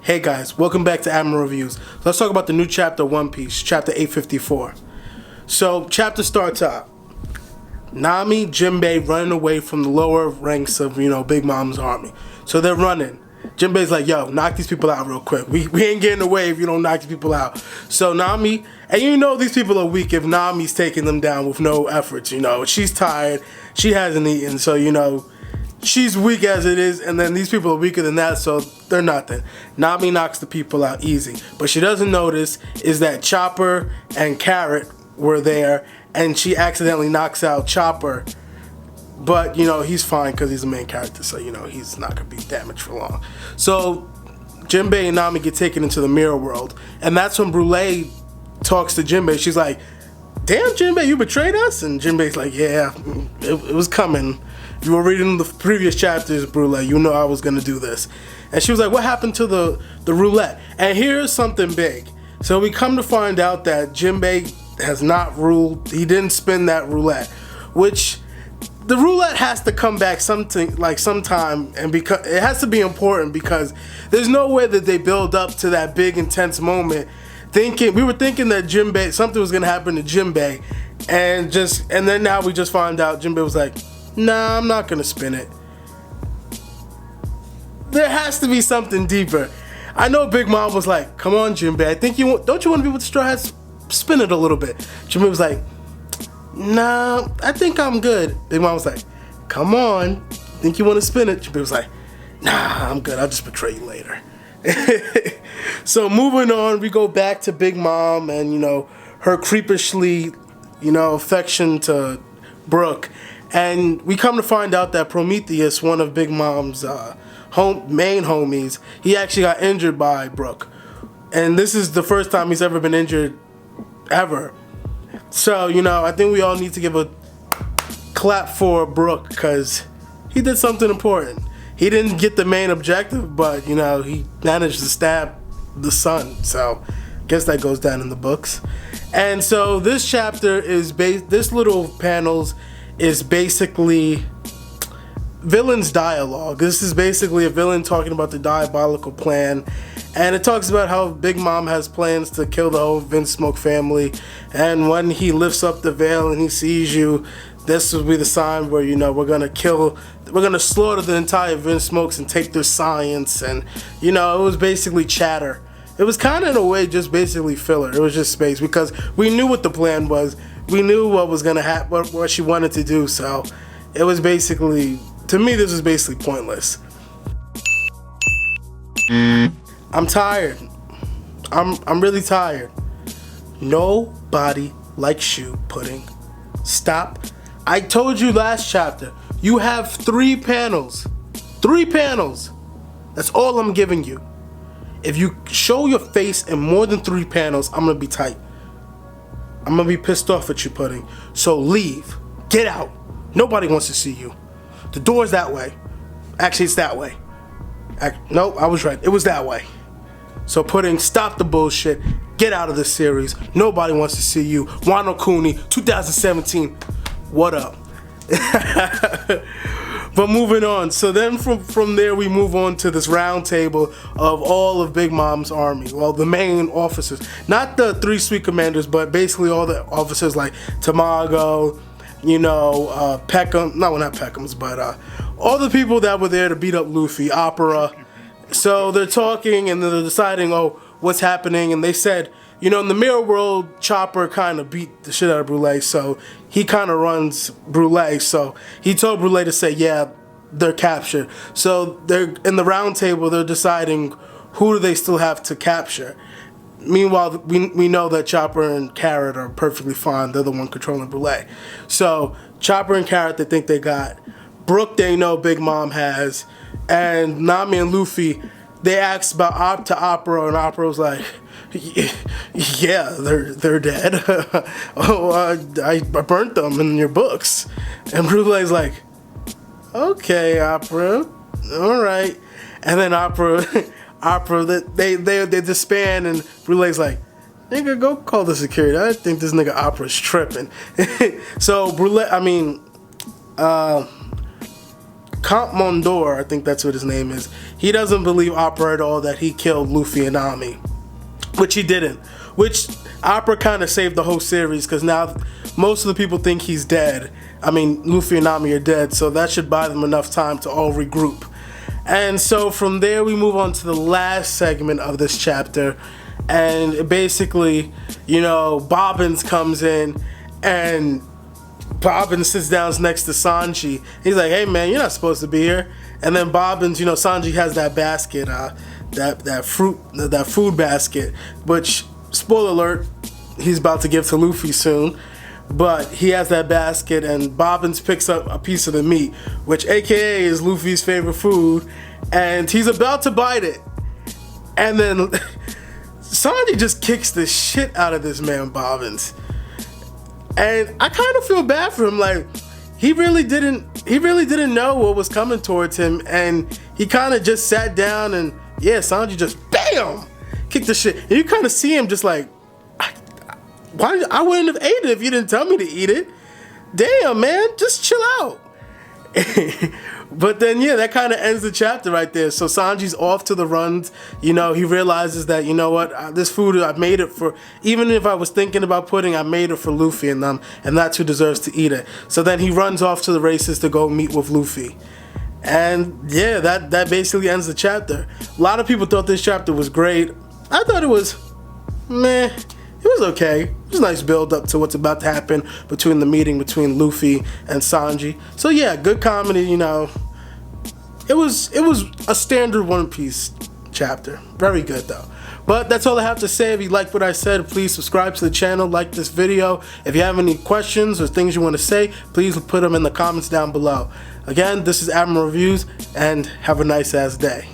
Hey guys, welcome back to Admiral Reviews. Let's talk about the new chapter of One Piece, chapter 854. So, chapter starts out. Nami, Jinbei running away from the lower ranks of, Big Mom's army. So they're running. Jinbei's like, yo, knock these people out real quick. We ain't getting away if you don't knock these people out. So Nami, and these people are weak if Nami's taking them down with no efforts, She's tired, she hasn't eaten, so, she's weak as it is, and then these people are weaker than that, so they're nothing. Nami knocks the people out easy. But she doesn't notice is that Chopper and Carrot were there, and she accidentally knocks out Chopper. But, he's fine because he's the main character, so, he's not going to be damaged for long. So, Jinbei and Nami get taken into the mirror world, and that's when Brûlée talks to Jinbei. She's like, damn, Jinbei, you betrayed us? And Jinbei's like, yeah, it was coming. You were reading the previous chapters, Brûlée. You know I was going to do this. And she was like, what happened to the roulette? And here's something big. So we come to find out that Jinbei has not ruled. He didn't spin that roulette. Which, the roulette has to come back sometime. And because it has to be important because there's no way that they build up to that big, intense moment. We were thinking that something was going to happen to Jinbei. And then now we just find out Jinbei was like, nah, I'm not gonna spin it. There has to be something deeper. I know Big Mom was like, come on, Jinbei, don't you want to be with the Straw Hats? Spin it a little bit. Jinbei was like, nah, I think I'm good. Big Mom was like, come on, think you want to spin it? Jinbei was like, nah, I'm good, I'll just betray you later. So moving on, we go back to Big Mom and, her creepishly, affection to Brook. And we come to find out that Prometheus, one of Big Mom's main homies, he actually got injured by Brook. And this is the first time he's ever been injured, ever. So, I think we all need to give a clap for Brook because he did something important. He didn't get the main objective, but, he managed to stab the sun. So, I guess that goes down in the books. And so this chapter is this little panels is basically villain's dialogue. This is basically a villain talking about the diabolical plan, and it talks about how Big Mom has plans to kill the whole Vince Smoke family, and when he lifts up the veil and he sees you, this will be the sign where we're gonna slaughter the entire Vince Smokes and take their science. And it was basically chatter. It was kind of in a way just basically filler. It was just space because we knew what the plan was. We knew what was gonna happen, what she wanted to do. So it was basically, to me, this was basically pointless. I'm tired. I'm really tired. Nobody likes shoe pudding. Stop. I told you last chapter. You have 3 panels. 3 panels. That's all I'm giving you. If you show your face in more than 3 panels, I'm gonna be tight. I'm gonna be pissed off at you, Pudding. So leave. Get out. Nobody wants to see you. The door's that way. Actually, it's that way. Nope, I was right. It was that way. So Pudding, stop the bullshit. Get out of this series. Nobody wants to see you. Wano Kuni, 2017. What up? But moving on, so then from there we move on to this round table of all of Big Mom's army. Well, the main officers, not the 3 sweet commanders, but basically all the officers like Tamago, Peckham, not Peckham's, but all the people that were there to beat up Luffy, Opera. So they're talking and they're deciding, what's happening, and they said, in the mirror world, Chopper kind of beat the shit out of Brûlée, so he kind of runs Brûlée. So he told Brûlée to say, yeah, they're captured. So they're in the round table, they're deciding who do they still have to capture. Meanwhile, we know that Chopper and Carrot are perfectly fine. They're the one controlling Brûlée. So Chopper and Carrot, they think they got. Brook, they know Big Mom has. And Nami and Luffy, they asked about to Opera, and Opera was like, yeah, they're dead. I burnt them in your books. And Brûlée's like, okay, Opera, all right. And then Opera, they disband, and Brûlée's like, nigga, go call the security. I think this nigga Opera's tripping. So Count Mondor, I think that's what his name is, he doesn't believe Appa at all that he killed Luffy and Nami, which he didn't. Which Appa kind of saved the whole series, because now most of the people think he's dead. I mean, Luffy and Nami are dead, so that should buy them enough time to all regroup. And so from there we move on to the last segment of this chapter, and basically, you know, Bobbins comes in, and Bobbins sits down next to Sanji. He's like, hey man, you're not supposed to be here. And then Bobbins, you know, Sanji has that basket, that food basket, which, spoiler alert, he's about to give to Luffy soon. But he has that basket, and Bobbins picks up a piece of the meat, which AKA is Luffy's favorite food, and he's about to bite it. And then Sanji just kicks the shit out of this man Bobbins. And I kind of feel bad for him. Like, he really didn't know what was coming towards him, and he kind of just sat down, and yeah, Sanji just BAM! Kicked the shit. And you kind of see him just like, why? I wouldn't have ate it if you didn't tell me to eat it. Damn, man, just chill out. But then, yeah, that kind of ends the chapter right there. So Sanji's off to the runs. You know, he realizes that, you know what, this food, I made it for, even if I was thinking about pudding, I made it for Luffy and them, and that's who deserves to eat it. So then he runs off to the races to go meet with Luffy. And yeah, that basically ends the chapter. A lot of people thought this chapter was great. I thought it was meh. It was okay. It was a nice build up to what's about to happen between the meeting between Luffy and Sanji. So yeah, good comedy, you know. It was a standard One Piece chapter. Very good though. But that's all I have to say. If you like what I said, please subscribe to the channel, like this video. If you have any questions or things you want to say, please put them in the comments down below. Again, this is Admiral Reviews, and have a nice ass day.